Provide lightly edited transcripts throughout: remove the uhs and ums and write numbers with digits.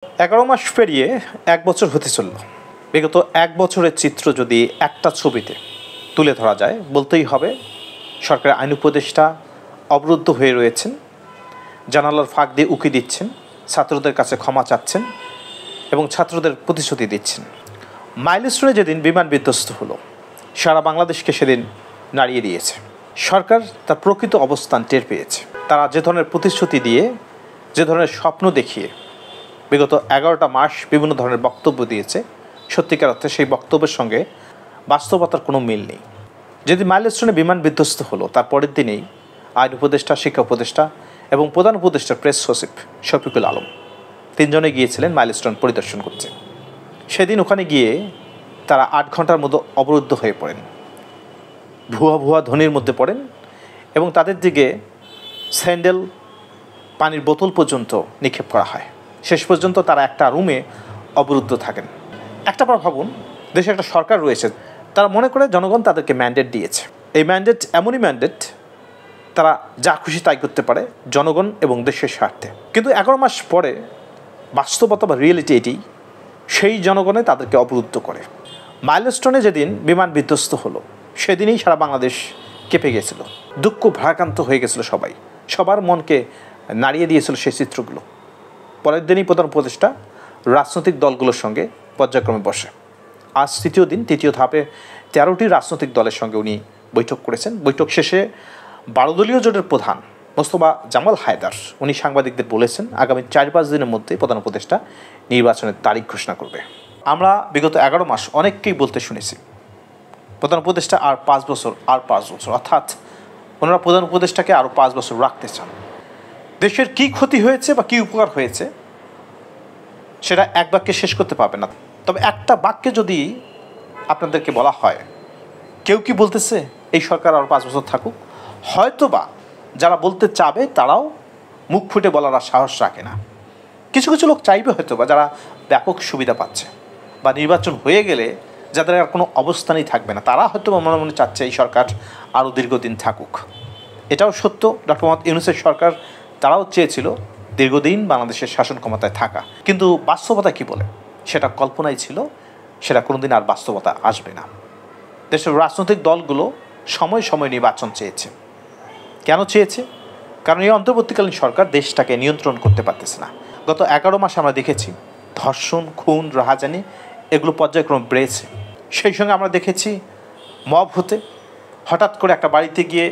11 মাস পেরিয়ে 1 বছর হতে চলল। বিগত 1 বছরের চিত্র যদি একটা ছবিতে তুলে ধরা যায়, বলতেই হবে সরকারের আইন উপদেষ্টা অবরুদ্ধ হয়ে রয়েছেন, জানালার ফাঁক দিয়ে উঁকি দিচ্ছেন, ছাত্রদের কাছে ক্ষমা চাচ্ছেন এবং ছাত্রদের প্রতিশ্রুতি দিচ্ছেন। মাইলস্টোনে যেদিন বিমান বিধ্বস্ত হলো, সারা বাংলাদেশকে সেদিন নাড়িয়ে দিয়েছে। সরকার তার প্রকৃত অবস্থান টের পেয়েছে। তারা যে ধরনের প্রতিশ্রুতি দিয়ে, যে ধরনের স্বপ্ন দেখিয়ে বিগত 11টা মাস বিভিন্ন ধরনের বক্তব্য দিয়েছে, সত্যিকার অর্থে সেই বক্তব্যের সঙ্গে বাস্তবতার কোনো মিল নেই। যেদিন মাইলস্টোনে বিমান বিধ্বস্ত হলো, তার পরের দিনেই আইন উপদেষ্টা, শিক্ষা উপদেষ্টা এবং প্রধান উপদেষ্টার প্রেস সচিব শফিকুল আলম তিনজনে গিয়েছিলেন মাইলস্টোন পরিদর্শন করতে। সেদিন ওখানে গিয়ে তারা 8 ঘন্টার মতো অবরুদ্ধ হয়ে পড়েন, ভুয়া ভুয়া ধ্বনির মধ্যে পড়েন এবং তাদের দিকে স্যান্ডেল, পানির বোতল পর্যন্ত নিক্ষেপ করা হয়। শেষ পর্যন্ত তারা একটা রুমে অবরুদ্ধ থাকেন। একটা পর ভাবুন, দেশে একটা সরকার রয়েছে, তারা মনে করে জনগণ তাদেরকে ম্যান্ডেট দিয়েছে। এই ম্যান্ডেট এমনই ম্যান্ডেট, তারা যা খুশি তাই করতে পারে জনগণ এবং দেশের স্বার্থে। কিন্তু 11 মাস পরে বাস্তবতা বা রিয়েলিটি এটি, সেই জনগণে তাদেরকে অবরুদ্ধ করে। মাইলস্টোনে যেদিন বিমান বিধ্বস্ত হলো, সেদিনই সারা বাংলাদেশ কেঁপে গেছিল, দুঃখ ভারাক্রান্ত হয়ে গেছিল সবাই, সবার মনকে নাড়িয়ে দিয়েছিল সেই চিত্রগুলো। পরের দিনই প্রধান উপদেষ্টা রাজনৈতিক দলগুলোর সঙ্গে পর্যায়ক্রমে বসে। আজ তৃতীয় দিন, তৃতীয় ধাপে 13টি রাজনৈতিক দলের সঙ্গে উনি বৈঠক করেছেন। বৈঠক শেষে 12 দলীয় জোটের প্রধান মোস্তফা জামাল হায়দার উনি সাংবাদিকদের বলেছেন, আগামী 4-5 দিনের মধ্যে প্রধান উপদেষ্টা নির্বাচনের তারিখ ঘোষণা করবে। আমরা বিগত 11 মাস অনেককেই বলতে শুনেছি প্রধান উপদেষ্টা আর 5 বছর, আর 5 বছর, অর্থাৎ ওনারা প্রধান উপদেষ্টাকে আরও 5 বছর রাখতে চান। দেশের কী ক্ষতি হয়েছে বা কী উপকার হয়েছে সেটা এক বাক্যে শেষ করতে পারবে না। তবে একটা বাক্যে যদি আপনাদেরকে বলা হয়, কেউ কি বলতেছে এই সরকার আরও 5 বছর থাকুক? হয়তো বা যারা বলতে চাবে তারাও মুখ ফুটে বলার আর সাহস রাখে না। কিছু কিছু লোক চাইবে হয়তো বা, যারা ব্যাপক সুবিধা পাচ্ছে বা নির্বাচন হয়ে গেলে যাদের আর কোনো অবস্থানই থাকবে না, তারা হয়তো মনে মনে চাচ্ছে এই সরকার আরও দীর্ঘদিন থাকুক। এটাও সত্য, ডক্টর মোহাম্মদ ইউনূসের সরকার তারাও চেয়েছিল দীর্ঘদিন বাংলাদেশের শাসন ক্ষমতায় থাকা। কিন্তু বাস্তবতা কি বলে, সেটা কল্পনাই ছিল, সেটা কোনোদিন আর বাস্তবতা আসবে না। দেশের রাজনৈতিক দলগুলো সময় সময় নির্বাচন চেয়েছে। কেন চেয়েছে? কারণ এই অন্তর্বর্তীকালীন সরকার দেশটাকে নিয়ন্ত্রণ করতে পারতেছে না। গত 11 মাসে আমরা দেখেছি ধর্ষণ, খুন, রাহাজানি এগুলো পর্যায়ক্রমে বেড়েছে। সেই সঙ্গে আমরা দেখেছি মব হতে, হঠাৎ করে একটা বাড়িতে গিয়ে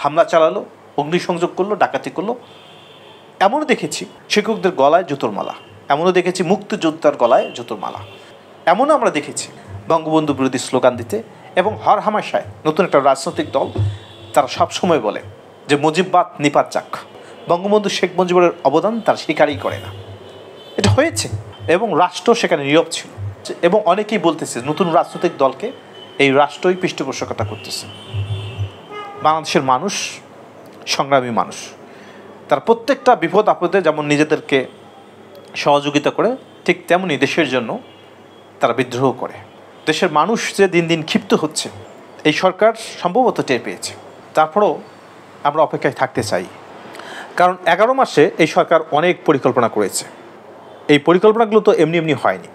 হামলা চালালো, অগ্নিসংযোগ করলো, ডাকাতি করলো। এমনও দেখেছি শিক্ষকদের গলায় জুতোর মালা, এমনও দেখেছি মুক্তিযোদ্ধার গলায় জুতোর মালা, এমনও আমরা দেখেছি বঙ্গবন্ধু বিরোধী স্লোগান দিতে। এবং হর হামেশায় নতুন একটা রাজনৈতিক দল তারা সবসময় বলে যে মুজিববাদ নিপাত যাক, বঙ্গবন্ধু শেখ মুজিবের অবদান তার স্বীকারই করে না। এটা হয়েছে এবং রাষ্ট্র সেখানে নীরব ছিল। এবং অনেকেই বলতেছে নতুন রাজনৈতিক দলকে এই রাষ্ট্রই পৃষ্ঠপোষকতা করতেছে। বাংলাদেশের মানুষ সংগ্রামী মানুষ, তার প্রত্যেকটা বিপদ আপদে যেমন নিজেদেরকে সহযোগিতা করে, ঠিক তেমনি দেশের জন্য তারা বিদ্রোহ করে। দেশের মানুষ যে দিন দিন ক্ষিপ্ত হচ্ছে, এই সরকার সম্ভবত টের পেয়েছে। তারপরেও আমরা অপেক্ষায় থাকতে চাই, কারণ 11 মাসে এই সরকার অনেক পরিকল্পনা করেছে। এই পরিকল্পনাগুলো তো এমনি এমনি হয়নি।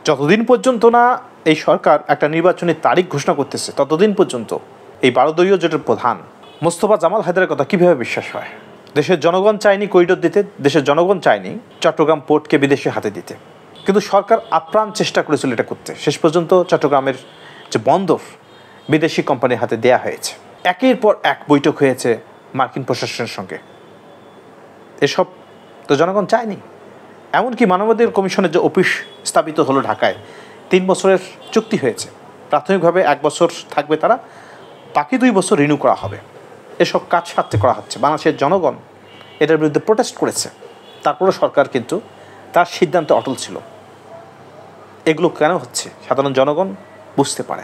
যতদিন পর্যন্ত না এই সরকার একটা নির্বাচনের তারিখ ঘোষণা করতেছে, ততদিন পর্যন্ত এই 12 দলীয় জোটের প্রধান মোস্তফা জামাল হায়দারের কথা কীভাবে বিশ্বাস হয়? দেশের জনগণ চায়নি করিডোর দিতে, দেশের জনগণ চায়নি চট্টগ্রাম পোর্টকে বিদেশে হাতে দিতে, কিন্তু সরকার আপ্রাণ চেষ্টা করেছিল এটা করতে। শেষ পর্যন্ত চট্টগ্রামের যে বন্দর বিদেশি কোম্পানির হাতে দেয়া হয়েছে। একের পর এক বৈঠক হয়েছে মার্কিন প্রশাসনের সঙ্গে। এসব তো জনগণ চায়নি। এমনকি মানবাধিকার কমিশনের যে অফিস স্থাপিত হলো ঢাকায়, 3 বছরের চুক্তি হয়েছে। প্রাথমিকভাবে 1 বছর থাকবে তারা, বাকি 2 বছর রিনিউ করা হবে। এসব কাজ স্বার্থে করা হচ্ছে। বাংলাদেশের জনগণ এটার বিরুদ্ধে প্রোটেস্ট করেছে, তারপরে সরকার কিন্তু তার সিদ্ধান্তে অটল ছিল। এগুলো কেন হচ্ছে সাধারণ জনগণ বুঝতে পারে,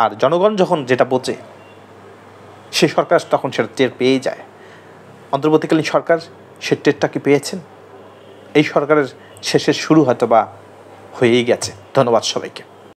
আর জনগণ যখন যেটা বোঝে সে সরকার তখন সেটা টের পেয়ে যায়। অন্তর্বর্তীকালীন সরকার সে টেরটা কি পেয়েছেন? এই সরকারের শেষের শুরু হয়তো বা হয়েই গেছে। ধন্যবাদ সবাইকে।